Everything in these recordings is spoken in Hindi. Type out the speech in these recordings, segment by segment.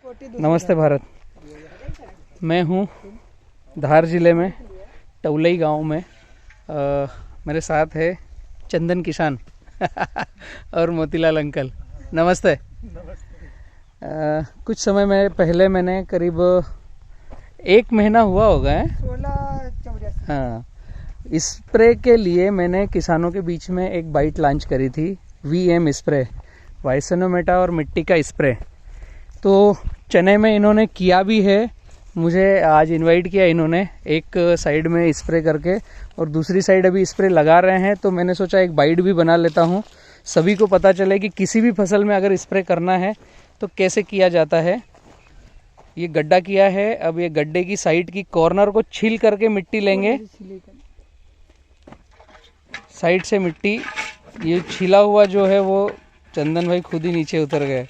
नमस्ते भारत। मैं हूँ धार जिले में टौलई गांव में। मेरे साथ है चंदन किसान और मोतीलाल अंकल। नमस्ते। कुछ समय में पहले मैंने करीब 1 महीना हुआ होगा है 1684। हाँ, स्प्रे के लिए मैंने किसानों के बीच में एक बाइट लॉन्च करी थी। VM स्प्रे, वाइसनोमेटा और मिट्टी का स्प्रे। तो चने में इन्होंने किया भी है। मुझे आज इनवाइट किया इन्होंने, एक साइड में स्प्रे करके और दूसरी साइड अभी स्प्रे लगा रहे हैं। तो मैंने सोचा एक बाइट भी बना लेता हूँ, सभी को पता चले कि किसी भी फसल में अगर स्प्रे करना है तो कैसे किया जाता है। ये गड्ढा किया है, अब ये गड्ढे की साइड की कॉर्नर को छील करके मिट्टी लेंगे। साइड से मिट्टी ये छिला हुआ जो है वो चंदन भाई खुद ही नीचे उतर गए।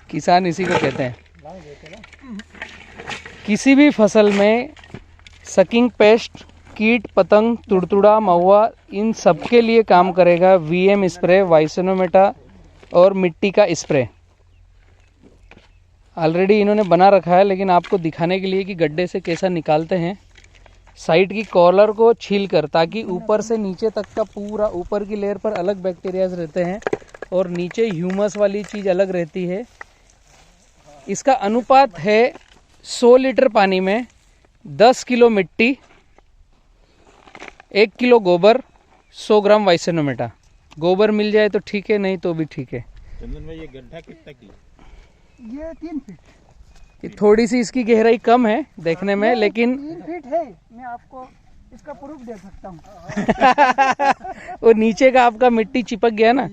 किसान इसी को कहते हैं। किसी भी फसल में सकिंग पेस्ट, कीट पतंग, तुड़तुड़ा, महुआ, इन सब के लिए काम करेगा VM स्प्रे, वाइसनोमेटा और मिट्टी का स्प्रे। ऑलरेडी इन्होंने बना रखा है, लेकिन आपको दिखाने के लिए कि गड्ढे से कैसा निकालते हैं। साइड की कॉलर को छील कर, ताकि ऊपर से नीचे तक का पूरा, ऊपर की लेयर पर अलग बैक्टीरियाज रहते हैं और नीचे ह्यूमस वाली चीज़ अलग रहती है। इसका अनुपात है 100 लीटर पानी में 10 किलो मिट्टी, 1 किलो गोबर, 100 ग्राम वाइसनोमेटा। गोबर मिल जाए तो ठीक है, नहीं तो भी ठीक है। चंदन भाई, ये गड्ढा कितना की? ये 3 फीट। ये थोड़ी सी इसकी गहराई कम है देखने में, लेकिन 3 फीट है। मैं आपको इसका प्रूफ दे सकता हूँ। वो नीचे का आपका मिट्टी चिपक गया ना।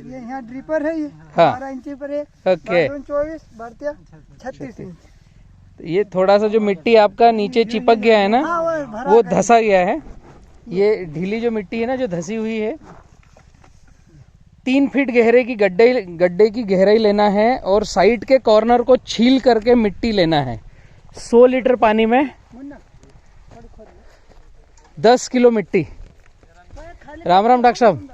ये यहाँ ड्रिपर है, ये हाँ। 12 इंची पर है। ओके। 24 भरतिया 36 इंच। ये थोड़ा सा जो मिट्टी आपका नीचे चिपक गया है ना, हाँ, भरा वो है। धसा गया है। ये ढीली जो मिट्टी है ना, जो धसी हुई है। 3 फीट गहरे की गड्ढे की गहराई लेना है और साइड के कॉर्नर को छील करके मिट्टी लेना है। 100 लीटर पानी में 10 किलो मिट्टी। राम राम डॉक्टर साहब।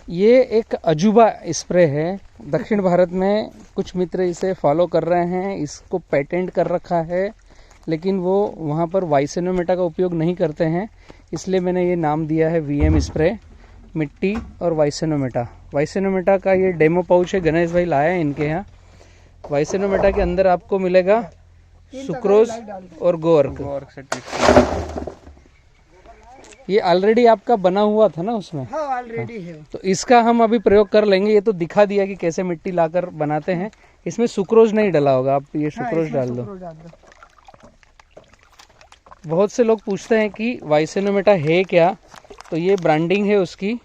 ये एक अजूबा स्प्रे है। दक्षिण भारत में कुछ मित्र इसे फॉलो कर रहे हैं, इसको पेटेंट कर रखा है, लेकिन वो वहाँ पर वाइसनोमेटा का उपयोग नहीं करते हैं। इसलिए मैंने ये नाम दिया है VM स्प्रे, मिट्टी और वाइसनोमेटा। वाइसनोमेटा का ये डेमो पाउच है, गणेश भाई लाया है इनके यहाँ। वाइसनोमेटा के अंदर आपको मिलेगा सुक्रोज और गोवर्क। ये ऑलरेडी आपका बना हुआ था ना उसमें? हाँ, ऑलरेडी है। तो इसका हम अभी प्रयोग कर लेंगे। ये तो दिखा दिया कि कैसे मिट्टी लाकर बनाते हैं। इसमें सुक्रोज नहीं डला होगा, आप ये सुक्रोज डाल दो। बहुत से लोग पूछते हैं कि वाइसनोमेटा है क्या, तो ये ब्रांडिंग है उसकी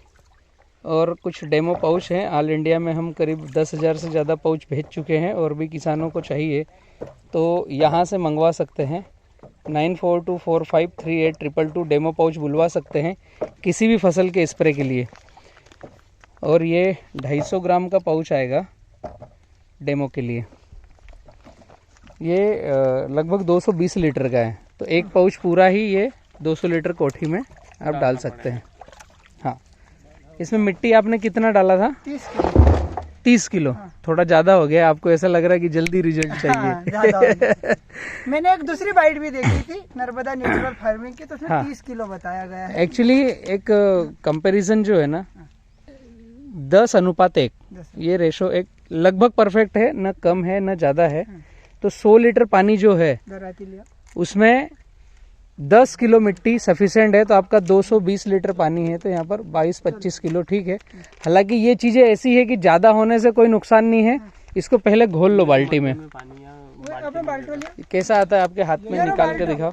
और कुछ डेमो पाउच हैं। ऑल इंडिया में हम करीब 10,000 से ज़्यादा पाउच भेज चुके हैं और भी किसानों को चाहिए तो यहाँ से मंगवा सकते हैं। 9424538222 डेमो पाउच बुलवा सकते हैं किसी भी फसल के स्प्रे के लिए। और ये 250 ग्राम का पाउच आएगा डेमो के लिए। ये लगभग 220 लीटर का है, तो एक पाउच पूरा ही ये 200 लीटर कोठी में आप डाल सकते हैं। हाँ, इसमें मिट्टी आपने कितना डाला था? 30 किलो। हाँ। थोड़ा ज़्यादा हो गया, आपको ऐसा लग रहा है कि जल्दी रिजल्ट चाहिए। हाँ, ज़्यादा हो गया। मैंने एक दूसरी बाइट भी देखी थी नर्मदा नेचुरल फार्मिंग की, तो उसमें हाँ। 30 किलो बताया गया है। एक्चुअली एक कंपैरिजन जो है ना, 10:1, ये रेशो एक लगभग परफेक्ट है, न कम है न ज़्यादा है। तो 100 लीटर पानी जो है उसमें 10 किलो मिट्टी सफिशिएंट है, तो आपका 220 लीटर पानी है, तो यहाँ पर 22-25 किलो ठीक है। हालांकि ये चीज़ें ऐसी है कि ज़्यादा होने से कोई नुकसान नहीं है। इसको पहले घोल लो बाल्टी में। कैसा आता है आपके हाथ में, निकाल के दिखाओ।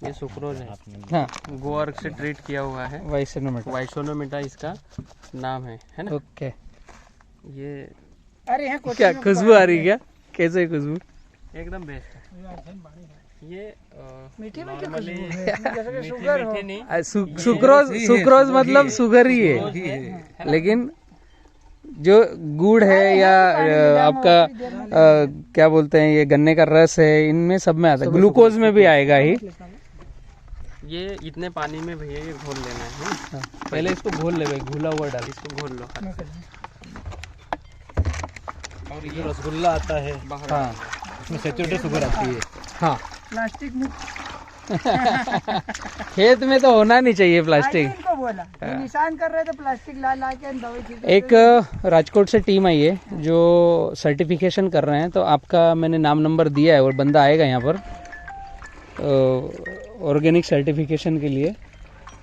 ये सुक्रोज है, हाँ, गोवर्क से ट्रीट किया हुआ है। वाइसोनोमेटा इसका नाम है ना? ओके। ये अरे यहाँ क्या खुशबू आ रही है क्या? कैसे खुशबू? एकदम बेस्ट है। ये मीठी नॉर्मली शुगर हो। सुक्रोज मतलब शुगर ही है, लेकिन जो गुड़ है या आपका क्या बोलते हैं, ये गन्ने का रस है, इनमें सब में आता है। ग्लूकोज में भी आएगा ही। ये इतने पानी में भैया ये घोल लेना है। हाँ, पहले इसको घोल ले भाई, घुला हुआ डाल। इसको घोल लो। और ये रसगुल्ला आता है, हाँ इसमें सैचुरेटेड शुगर आती है। हाँ प्लास्टिक में खेत में तो होना नहीं चाहिए प्लास्टिक। इनको बोला ये निशान कर रहे थे प्लास्टिक ला ला के दवाई छींट रहे एक राजकोट से टीम आई है जो सर्टिफिकेशन कर रहे हैं, तो आपका मैंने नाम नंबर दिया है और बंदा आएगा यहाँ पर ऑर्गेनिक सर्टिफिकेशन के लिए,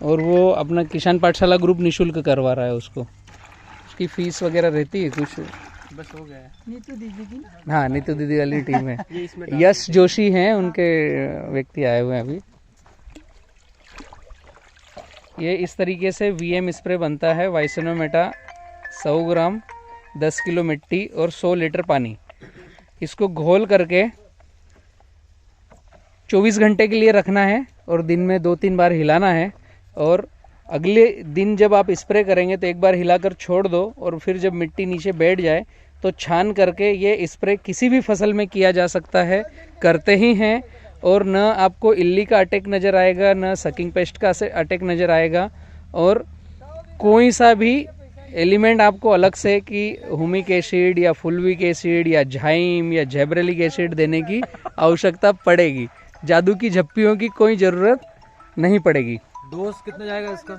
और वो अपना किसान पाठशाला ग्रुप निशुल्क करवा रहा है उसको। उसकी फीस वगैरह रहती है कुछ, बस हो गया है। नीतू दीदी की हाँ नीतू दीदी वाली टीम है। ये इसमें यश जोशी हैं उनके व्यक्ति आए हुए हैं अभी। ये इस तरीके से VM स्प्रे बनता है। वाइसनोमेटा 100 ग्राम, 10 किलो मिट्टी और 100 लीटर पानी, इसको घोल करके 24 घंटे के लिए रखना है और दिन में 2-3 बार हिलाना है। और अगले दिन जब आप स्प्रे करेंगे तो एक बार हिलाकर छोड़ दो, और फिर जब मिट्टी नीचे बैठ जाए तो छान करके ये स्प्रे किसी भी फसल में किया जा सकता है, करते ही हैं। और न आपको इल्ली का अटैक नज़र आएगा, न सकिंग पेस्ट का अटैक नज़र आएगा, और कोई सा भी एलिमेंट आपको अलग से कि हुमिक एसिड या फुलविक एसिड या झाइम या जेब्रेलिक एसिड देने की आवश्यकता पड़ेगी। जादू की झप्पियों की कोई ज़रूरत नहीं पड़ेगी। डोज कितना जाएगा इसका?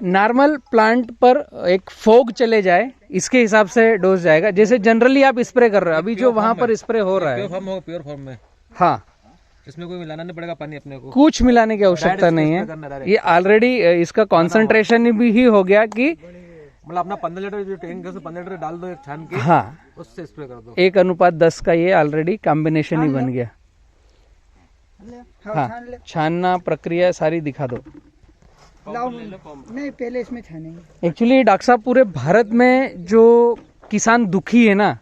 नॉर्मल प्लांट पर एक फोग चले जाए इसके हिसाब से डोज जाएगा। जैसे जनरली आप स्प्रे कर रहे हो, अभी जो वहाँ पर स्प्रे हो रहा है प्योर फॉर्म में, हाँ इसमें कोई मिलाना नहीं पड़ेगा पानी अपने को, कुछ मिलाने की आवश्यकता नहीं है। ये ऑलरेडी इसका कॉन्सेंट्रेशन भी ही हो गया कि मतलब अपना 15 लीटर जो टैंक है 15 लीटर डाल दो एक छान के, हाँ उससे स्प्रे कर दो। 1:10 का ये ऑलरेडी कॉम्बिनेशन ही बन गया। हाँ छानना प्रक्रिया सारी दिखा दो। लाओ नहीं पहले इसमें छानेंगे। एक्चुअली डॉक्टर साहब पूरे भारत में जो किसान दुखी है ना,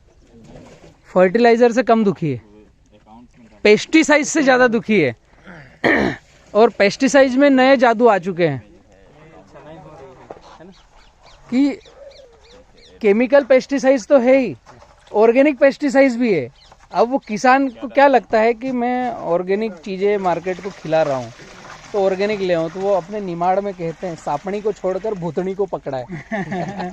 फर्टिलाइजर से कम दुखी है, पेस्टिसाइड से ज्यादा दुखी है। और पेस्टिसाइड में नए जादू आ चुके हैं कि केमिकल पेस्टिसाइड्स तो है ही, ऑर्गेनिक पेस्टिसाइड्स भी है। अब वो किसान को क्या लगता है कि मैं ऑर्गेनिक चीज़ें मार्केट को खिला रहा हूँ तो ऑर्गेनिक ले आऊँ, तो वो अपने निमाड़ में कहते हैं सापणी को छोड़कर भूतनी को पकड़ा है।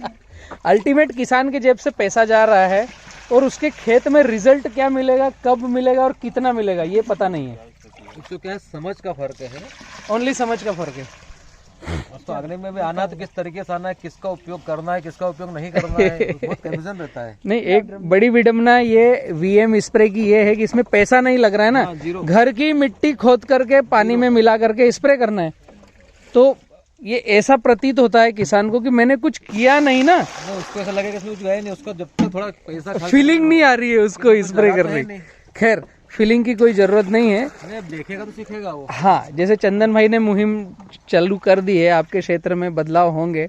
अल्टीमेट किसान के जेब से पैसा जा रहा है और उसके खेत में रिजल्ट क्या मिलेगा, कब मिलेगा और कितना मिलेगा ये पता नहीं है। तो क्या है, समझ का फर्क है, ओनली समझ का फर्क है। तो अगले में भी आना तो किस तरीके से आना है, किसका उपयोग करना है, किसका उपयोग नहीं करना है, बहुत कंफ्यूजन रहता है। नहीं, एक बड़ी विडम्बना ये VM स्प्रे की ये है कि इसमें पैसा नहीं लग रहा है ना, घर की मिट्टी खोद करके पानी में मिला करके स्प्रे करना है। तो ये ऐसा प्रतीत होता है किसान को कि मैंने कुछ किया नहीं ना, उसको ऐसा लगेगा इसमें कुछ गया नहीं, उसका जब तक थोड़ा पैसा फीलिंग नहीं आ रही है उसको स्प्रे करने की। खैर फीलिंग की कोई जरूरत नहीं है, देखेगा तो सीखेगा वो। हाँ जैसे चंदन भाई ने मुहिम चालू कर दी है, आपके क्षेत्र में बदलाव होंगे।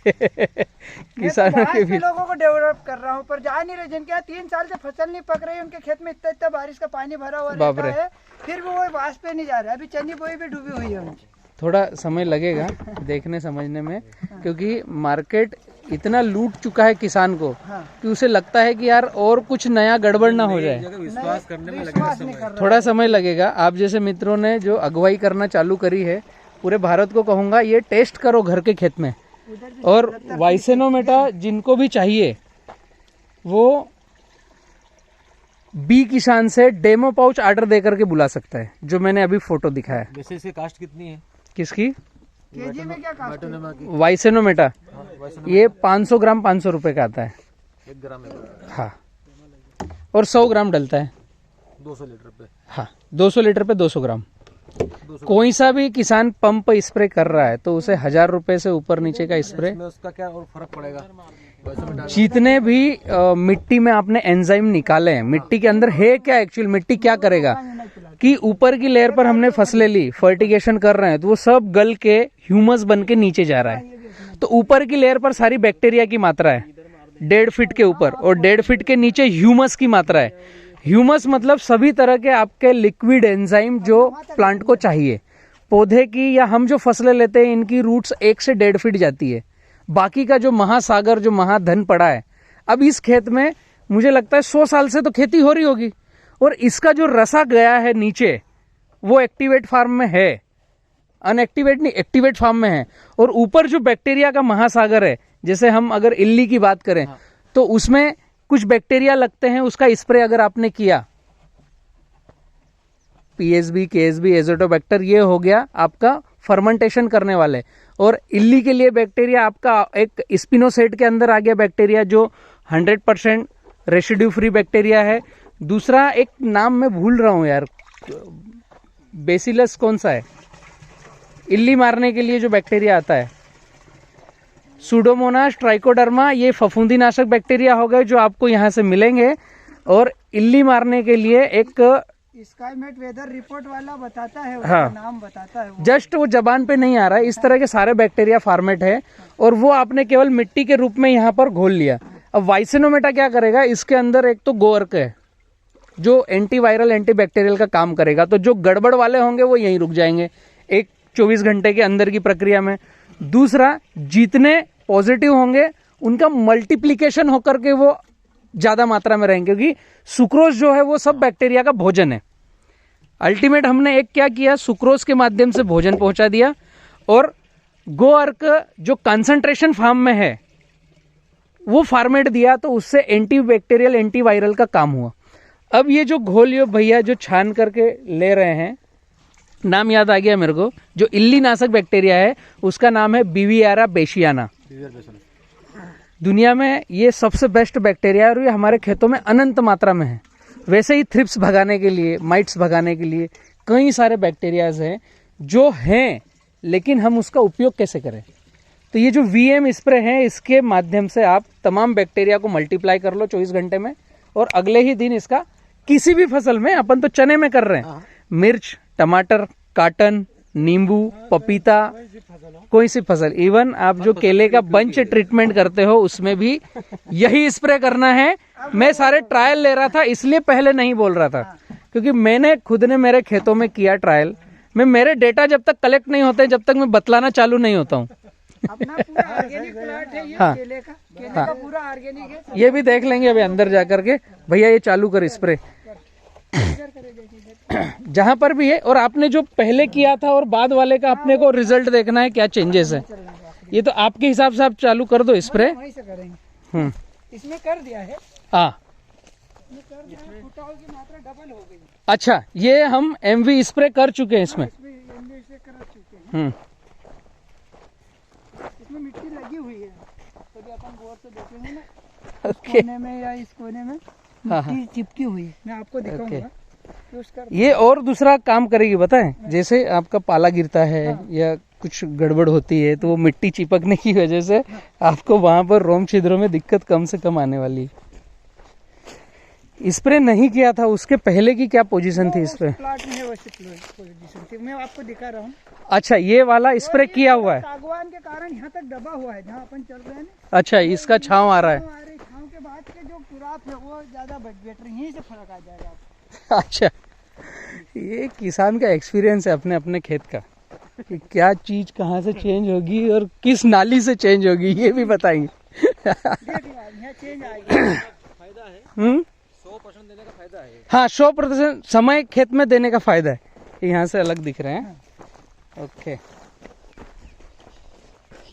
किसानों के भी लोगों को डेवलप कर रहा हूँ, पर जा नहीं रहे। जिनके यहाँ 3 साल से फसल नहीं पक रही, उनके खेत में इतना बारिश का पानी भरा हुआ रहता है, फिर भी वो वास पे नहीं जा रहा है। अभी चनी बोई भी डूबी हुई है उनकी। थोड़ा समय लगेगा देखने समझने में, क्योंकि मार्केट इतना लूट चुका है किसान को कि उसे लगता है कि यार और कुछ नया गड़बड़ ना हो जाए, विश्वास करने में लगेगा थोड़ा समय लगेगा। आप जैसे मित्रों ने जो अगुवाई करना चालू करी है, पूरे भारत को कहूंगा ये टेस्ट करो घर के खेत में। और वाइसेनोमेटा जिनको भी चाहिए वो बी किसान से डेमो पाउच ऑर्डर दे करके बुला सकता है, जो मैंने अभी फोटो दिखाया। वैसे इसकी कास्ट कितनी है? किसकी? केजी में क्या कास्ट है? वाइसेनोमेटा ये 500 ग्राम 500 रुपए का आता है 1 ग्राम। हाँ, और 100 ग्राम डलता है 200 लीटर पे। हाँ 200 लीटर पे 200 ग्राम। कोई सा भी किसान पंप स्प्रे कर रहा है तो उसे 1000 रुपए से ऊपर नीचे का स्प्रे, उसका क्या और फर्क पड़ेगा? जितने भी मिट्टी में आपने एंजाइम निकाले हैं, मिट्टी के अंदर है क्या, एक्चुअल मिट्टी क्या करेगा कि ऊपर की लेयर पर हमने फसलें ली, फर्टिगेशन कर रहे हैं तो वो सब गल के ह्यूमस बन के नीचे जा रहा है। तो ऊपर की लेयर पर सारी बैक्टीरिया की मात्रा है 1.5 फीट के ऊपर, और 1.5 फीट के नीचे ह्यूमस की मात्रा है। ह्यूमस मतलब सभी तरह के आपके लिक्विड एंजाइम जो प्लांट को चाहिए। पौधे की या हम जो फसलें लेते हैं इनकी रूट्स 1 से 1.5 फीट जाती है। बाकी का जो महासागर, जो महाधन पड़ा है, अब इस खेत में मुझे लगता है 100 साल से तो खेती हो रही होगी, और इसका जो रसा गया है नीचे वो एक्टिवेट फार्म में है। अनएक्टिवेट नहीं, एक्टिवेट फॉर्म में है। और ऊपर जो बैक्टीरिया का महासागर है, जैसे हम अगर इल्ली की बात करें तो उसमें कुछ बैक्टीरिया लगते हैं, उसका स्प्रे अगर आपने किया, पीएसबी, केएसबी, एजोटोबैक्टर, ये हो गया आपका फर्मेंटेशन करने वाले। और इल्ली के लिए बैक्टीरिया आपका एक स्पिनोसेट के अंदर आ गया बैक्टीरिया, जो 100% रेसिड्यू फ्री बैक्टीरिया है। दूसरा एक नाम मैं भूल रहा हूं यार, बेसिलस कौन सा है, इल्ली मारने के लिए जो बैक्टीरिया आता है, सूडोमोनास, ट्राइकोडर्मा, ये फफूंदी नाशक बैक्टीरिया हो गए जो आपको यहाँ से मिलेंगे। और इल्ली मारने के लिए एक स्काईमेट वेदर रिपोर्ट वाला बताता है, हाँ, नाम बताता है, जस्ट वो जबान पे नहीं आ रहा है। इस तरह के सारे बैक्टीरिया फॉर्मेट है और वो आपने केवल मिट्टी के रूप में यहाँ पर घोल लिया। अब वाइसेनोमेटा क्या करेगा, इसके अंदर एक तो गोअर्क है जो एंटीवायरल एंटीबैक्टीरियल का काम करेगा, तो जो गड़बड़ वाले होंगे वो यहीं रुक जाएंगे एक 24 घंटे के अंदर की प्रक्रिया में। दूसरा, जितने पॉजिटिव होंगे उनका मल्टीप्लीकेशन होकर के वो ज्यादा मात्रा में रहेंगे, क्योंकि सुक्रोज जो है वो सब बैक्टीरिया का भोजन है। अल्टीमेट हमने एक क्या किया, सुक्रोज के माध्यम से भोजन पहुंचा दिया और गोअर्क जो कंसंट्रेशन फॉर्म में है वो फॉर्मेट दिया, तो उससे एंटीबैक्टीरियल एंटीवायरल का काम हुआ। अब ये जो घोलियो भैया जो छान करके ले रहे हैं, नाम याद आ गया मेरे को, जो इल्ली नाशक बैक्टीरिया है उसका नाम है बीवियारा बेशियाना। दुनिया में ये सबसे बेस्ट बैक्टीरिया है और ये हमारे खेतों में अनंत मात्रा में है। वैसे ही थ्रिप्स भगाने के लिए, माइट्स भगाने के लिए कई सारे बैक्टीरियाज हैं जो हैं, लेकिन हम उसका उपयोग कैसे करें। तो ये जो वीएम स्प्रे है, इसके माध्यम से आप तमाम बैक्टीरिया को मल्टीप्लाई कर लो 24 घंटे में, और अगले ही दिन इसका किसी भी फसल में, अपन तो चने में कर रहे हैं, मिर्च, टमाटर, काटन, नींबू, पपीता, कोई सी फसल, इवन आप जो केले का बंच ट्रीटमेंट करते हो उसमें भी यही स्प्रे करना है। मैं सारे ट्रायल ले रहा था, इसलिए पहले नहीं बोल रहा था, क्योंकि मैंने खुद ने मेरे खेतों में किया ट्रायल। मैं मेरे डेटा जब तक कलेक्ट नहीं होते, जब तक मैं बतलाना चालू नहीं होता हूँ। अपना पूरा ऑर्गेनिक प्लांट है ये, हाँ, केले का पूरा ऑर्गेनिक है। ये भी देख लेंगे अभी अंदर जाकर के। भैया ये चालू कर स्प्रे जहां पर भी है। और आपने जो पहले किया था और बाद वाले का अपने को रिजल्ट देखना है, क्या चेंजेस है। ये तो आपके हिसाब से आप चालू कर दो स्प्रे। वहीं से करेंगे। इसमें कर दिया है, हाँ, फुटाओ की मात्रा डबल हो गई। अच्छा, ये हम एमवी स्प्रे कर चुके हैं इसमें। इसमें मिट्टी लगी हुई है, तो जो अपन गौर से देखेंगे ना, ओके, कोने में या इस कोने में मिट्टी चिपकी हुई है, मैं आपको दिखाऊंगा। ये और दूसरा काम करेगी, बताएं, जैसे आपका पाला गिरता है या कुछ गड़बड़ होती है, तो वो मिट्टी चिपकने की वजह से आपको वहां पर रोम छिद्रों में दिक्कत कम से कम आने वाली। स्प्रे नहीं किया था उसके पहले की क्या पोजीशन थी इस पे? प्लाट में वैसे पोजीशन थी, मैं आपको दिखा रहा हूँ। अच्छा, ये वाला स्प्रे किया हुआ है, सागवान के कारण यहाँ तक दबा हुआ है, जहाँ अपन चल रहे हैं ना। अच्छा, इसका छांव आ रहा है। छांव के बाद के जो कुराप है वो ज्यादा बेटर, यहीं से फर्क आ जाएगा। अच्छा, ये किसान का एक्सपीरियंस है अपने अपने खेत का, कि क्या चीज कहाँ से चेंज होगी और किस नाली से चेंज होगी, ये भी बताएंगे। चेंज आएगी, फायदा है। 100% देने का फायदा है। हाँ, 100% समय खेत में देने का फायदा है। यहाँ से अलग दिख रहे हैं। ओके,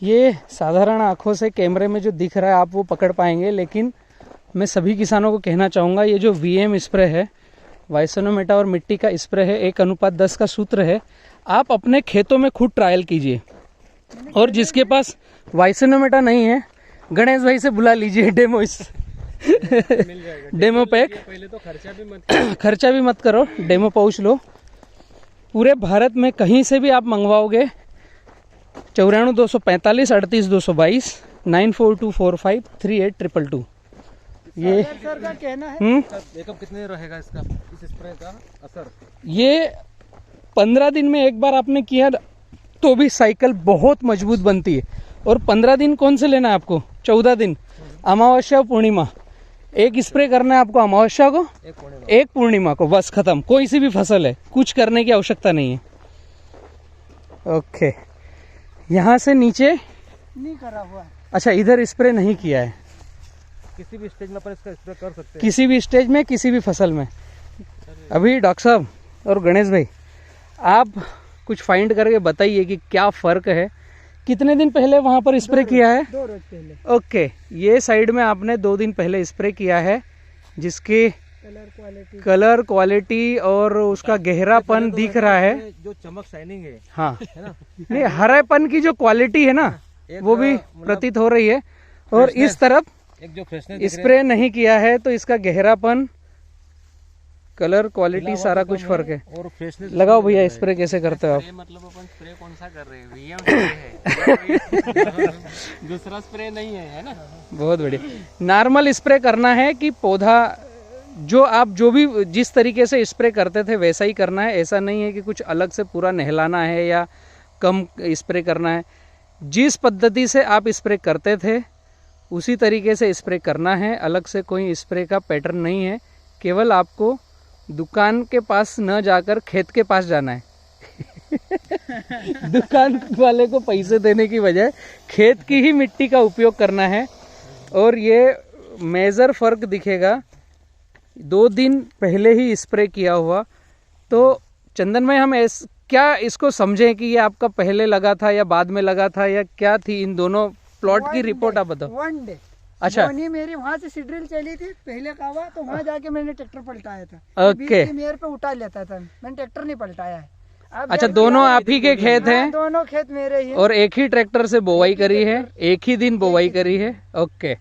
ये साधारण आंखों से कैमरे में जो दिख रहा है आप वो पकड़ पाएंगे, लेकिन मैं सभी किसानों को कहना चाहूँगा, ये जो वीएम स्प्रे है, वाइसेनोमेटा और मिट्टी का स्प्रे है, 1:10 का सूत्र है। आप अपने खेतों में खुद ट्रायल कीजिए, और जिसके पास वाइसेनोमेटा नहीं है, गणेश भाई से बुला लीजिए डेमो डेमो पैक। पहले तो खर्चा भी मत करो, डेमो पाउच लो। पूरे भारत में कहीं से भी आप मंगवाओगे, 94 245 38 222 9424538222। ये सर का कहना है एकम कितने रहेगा इसका, इस स्प्रे का असर? ये 15 दिन में एक बार आपने किया तो भी साइकिल बहुत मजबूत बनती है। और 15 दिन कौन से लेना है आपको? 14 दिन, अमावस्या और पूर्णिमा। एक स्प्रे करना है आपको अमावस्या को, एक पूर्णिमा को, बस खत्म। कोई सी भी फसल है, कुछ करने की आवश्यकता नहीं है। ओके, यहाँ से नीचे नहीं करा हुआ। अच्छा, इधर स्प्रे नहीं किया है। किसी भी स्टेज में अपन इसका स्प्रे कर सकते हैं, किसी भी स्टेज में, किसी भी फसल में। अभी डॉक्टर साहब और गणेश भाई, आप कुछ फाइंड करके बताइए कि क्या फ़र्क है। कितने दिन पहले वहाँ पर स्प्रे किया है? 2 रोज पहले। ओके, ये साइड में आपने 2 दिन पहले स्प्रे किया है, जिसकी कलर क्वालिटी और उसका गहरापन दिख रहा है, जो चमक शाइनिंग है। हाँ है ना? नहीं, हरापन की जो क्वालिटी है ना वो भी प्रतीत हो रही है। और इस तरफ एक जो फ्रेशनेस स्प्रे नहीं किया है तो इसका गहरापन, कलर क्वालिटी सारा कुछ फर्क है। और फ्रेशनेस लगाओ भैया, स्प्रे कैसे करते हो आप? मतलब अपन स्प्रे कौन सा कर रहे हैं? वीएम स्प्रे है दूसरा स्प्रे नहीं है ना? बहुत बढ़िया। नॉर्मल स्प्रे करना है कि पौधा जो भी जिस तरीके से स्प्रे करते थे वैसा ही करना है, ऐसा नहीं है कि कुछ अलग से पूरा नहलाना है या कम स्प्रे करना है। जिस पद्धति से आप स्प्रे करते थे उसी तरीके से स्प्रे करना है, अलग से कोई स्प्रे का पैटर्न नहीं है। केवल आपको दुकान के पास न जाकर खेत के पास जाना है दुकान वाले को पैसे देने की बजाय खेत की ही मिट्टी का उपयोग करना है। और ये मेजर फर्क दिखेगा 2 दिन पहले ही स्प्रे किया हुआ। तो चंदन भाई, हम क्या इसको समझें कि ये आपका पहले लगा था या बाद में लगा था, या क्या थी इन दोनों प्लॉट की रिपोर्ट आप बताओ। 1 डे। अच्छा, मेरी वहाँ से सीड्रिल चली थी पहले कावा, तो वहाँ जाके मैंने ट्रैक्टर पलटाया था। ओके। मेयर पे उठा लेता था, मैंने ट्रैक्टर नहीं पलटाया है। अच्छा, दोनों आप ही के खेत हैं? दोनों खेत मेरे ही। और एक ही ट्रैक्टर से बोवाई करी है, एक ही दिन बोवाई करी है। ओके।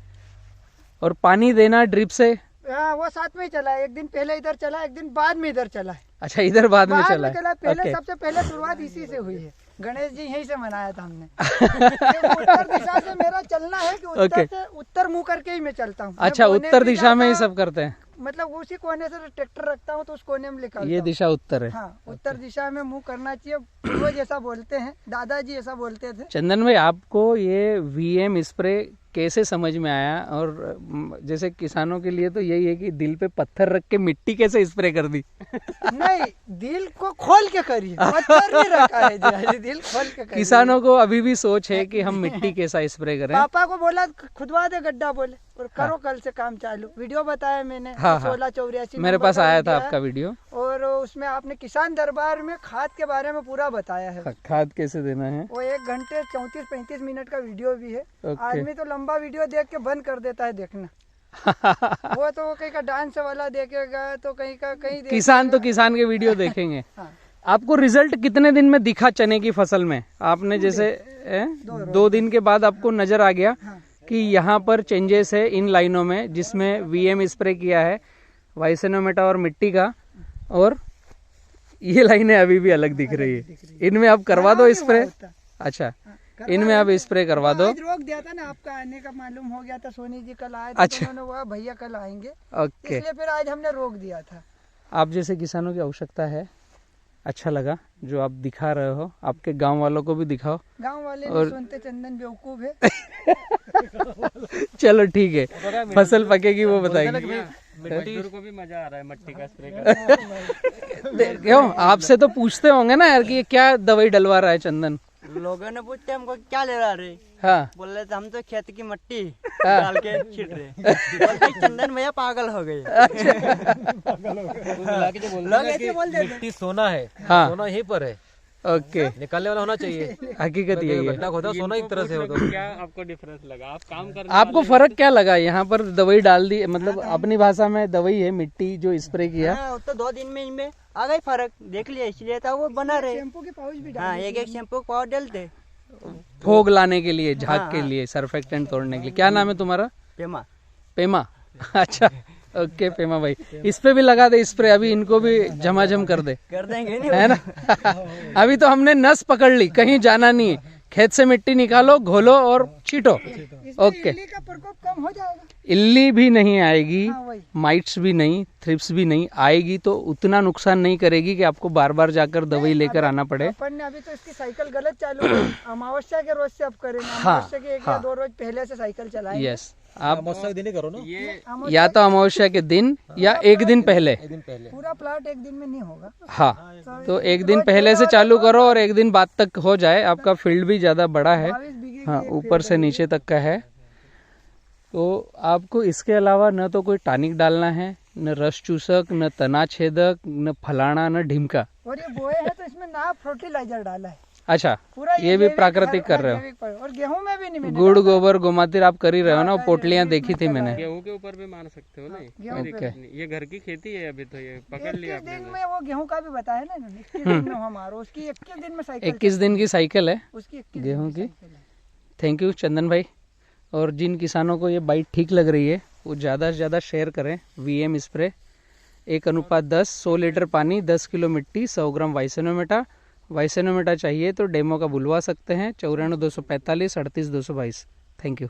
और पानी देना ड्रिप से? हाँ, वो साथ में ही चला है। एक दिन पहले इधर चला, एक दिन बाद में इधर चला है। अच्छा, इधर बाद में चला है। पहले सबसे पहले शुरुआत इसी से हुई है। गणेश जी यहीं से मनाया था हमने। उत्तर दिशा से मेरा चलना है कि उत्तर से उत्तर मुंह करके ही मैं चलता हूँ। अच्छा, उत्तर दिशा में ही सब करते हैं? मतलब उसी कोने से ट्रैक्टर रखता हूँ तो उस कोने में लिखा ये दिशा उत्तर है। हाँ, उत्तर दिशा में मुंह करना चाहिए। वो जैसा बोलते हैं, दादाजी ऐसा बोलते थे। चंदन भाई, आपको ये वीएम स्प्रे कैसे समझ में आया? और जैसे किसानों के लिए तो यही है कि दिल पे पत्थर रख के मिट्टी कैसे स्प्रे कर दी? नहीं, दिल को खोल के करिए, पत्थर नहीं रखा है जी, दिल खोल के करिए। किसानों को अभी भी सोच है कि हम मिट्टी कैसा स्प्रे करें। पापा को बोला खुदवा दे गड्ढा, बोले और करो कल से काम चालू। वीडियो बताया मैंने। हाँ, 1684 मेरे पास आया था आपका वीडियो, और उसमें आपने किसान दरबार में खाद के बारे में पूरा बताया है। खाद कैसे देना है। वो 1 घंटे 34-35 मिनट का वीडियो भी है। ओके। आदमी तो लंबा वीडियो देख के बंद कर देता है देखना। वो तो कहीं का डांस वाला देखेगा तो कहीं का कहीं किसान तो किसान के वीडियो देखेंगे। हाँ। आपको रिजल्ट कितने दिन में दिखा चने की फसल में? आपने जैसे 2 दिन के बाद आपको नजर आ गया कि यहाँ पर चेंजेस है इन लाइनों में, जिसमें वीएम स्प्रे किया है, वाइसेनोमेटा और मिट्टी का, और ये लाइनें अभी भी अलग दिख रही है। इनमें आप करवा दो स्प्रे। अच्छा, इनमें आप स्प्रे करवा दो। आज रोक दिया था ना, आपका आने का मालूम हो गया था। सोनी जी कल आए थे। अच्छा। तो उन्होंने कहा भैया कल आएंगे, ओके। इसलिए फिर आज हमने रोक दिया था। आप जैसे किसानों की आवश्यकता है, अच्छा लगा जो आप दिखा रहे हो, आपके गांव वालों को भी दिखाओ। गांव वाले और नहीं सुनते, चंदन बेवकूफ है। चलो ठीक है, फसल पकेगी वो बताएगी। मजदूर को भी मजा आ रहा है मिट्टी का स्प्रे करने। क्यों, आपसे तो पूछते होंगे ना यार कि ये क्या दवाई डलवा रहा है चंदन? लोगों ने पूछते हमको क्या ले रहा रे? हाँ, बोल रहे थे हम तो खेत की मिट्टी डाल के छीट रहे। बोलते चंदन भैया पागल हो गए। लोग ऐसे बोल देते। मिट्टी सोना है। हाँ। सोना यहीं पर है, ओके। निकालने वाला होना चाहिए। हकीकत यही है। गड्ढा खोदा सोना एक तरह से होता। क्या आपको डिफरेंस लगा? आप काम कर आपको फर्क क्या लगा? यहाँ पर दवाई डाल दी, मतलब अपनी भाषा में दवाई है, मिट्टी जो स्प्रे किया। हाँ, तो 2 दिन में इनमें आ गई फर्क, देख लिया, इसलिए था वो बना रहे। शैम्पू के पाउच भी हाँ, एक शैम्पू पाउडर डालते। फोग लाने के लिए, झाग के लिए, सरफेक्टेंट तोड़ने के लिए। क्या नाम है तुम्हारा? पेमा। पेमा। अच्छा, ओके पेमा भाई, इस पे भी लगा दे स्प्रे, अभी इनको भी झमाझम कर दे, कर देंगे नहीं है ना। अभी तो हमने नस पकड़ ली, कहीं जाना नहीं है, खेत से मिट्टी निकालो, घोलो और छीटो। ओके, इल्ली का प्रकोप कम हो जाएगा। इल्ली भी नहीं आएगी, हाँ, वही। माइट्स भी नहीं, थ्रिप्स भी नहीं आएगी, तो उतना नुकसान नहीं करेगी कि आपको बार बार जाकर दवाई लेकर आना पड़े। अपन ने अभी तो इसकी साइकिल गलत चालू की। अमावस्या के रोज से अब करेंगे। हाँ, अमावस्या के 1 या 2 रोज पहले से साइकिल चलाएंगे। यस, आप अमावस्या के दिन ही करो ना, ये या तो अमावस्या के दिन या 1 दिन पहले। एक दिन पहले। पूरा प्लाट 1 दिन में नहीं होगा। हाँ, तो 1 दिन पहले से चालू करो और 1 दिन बाद तक हो जाए। आपका फील्ड भी ज्यादा बड़ा है, 22 बीघे हाँ, ऊपर से नीचे तक का है। तो आपको इसके अलावा न तो कोई टॉनिक डालना है, न रस चूसक, न तना छेदक, न फलाना, न ढिमका। और ये बोए हैं तो इसमें ना फर्टिलाइजर डाला है अच्छा, पूरा, ये भी जैविक प्राकृतिक कर रहे हो। जैविक पर। और गेहूं में भी नहीं मैंने गुड़ डाला। गोबर गोमातिर आप कर ही रहे हो ना, हाँ, पोटलियां ये देखी थी मैं मैंने। गेहूं के ऊपर भी मार सकते हो ना ये? गेहूं ठीक पे। है। ये घर की खेती है अभी, तो ये पकड़ लिया 21 आपने। दिन में वो गेहूं का भी बताया ना इन्होंने, 21 दिन में हमारा उसकी 21 दिन में साइकिल 21 दिन की साइकिल है उसकी 21 गेहूं दिन की। साइकिल है। थैंक यू चंदन भाई। और जिन किसानों को ये बाइट ठीक लग रही है वो ज़्यादा से ज़्यादा शेयर करें। VM स्प्रे 1:10, 100 लीटर पानी, 10 किलो मिट्टी, 100 ग्राम वाइसेनोमेटा। वाइसेनोमेटा चाहिए तो डेमो का बुलवा सकते हैं 94 245 38 222। Thank you.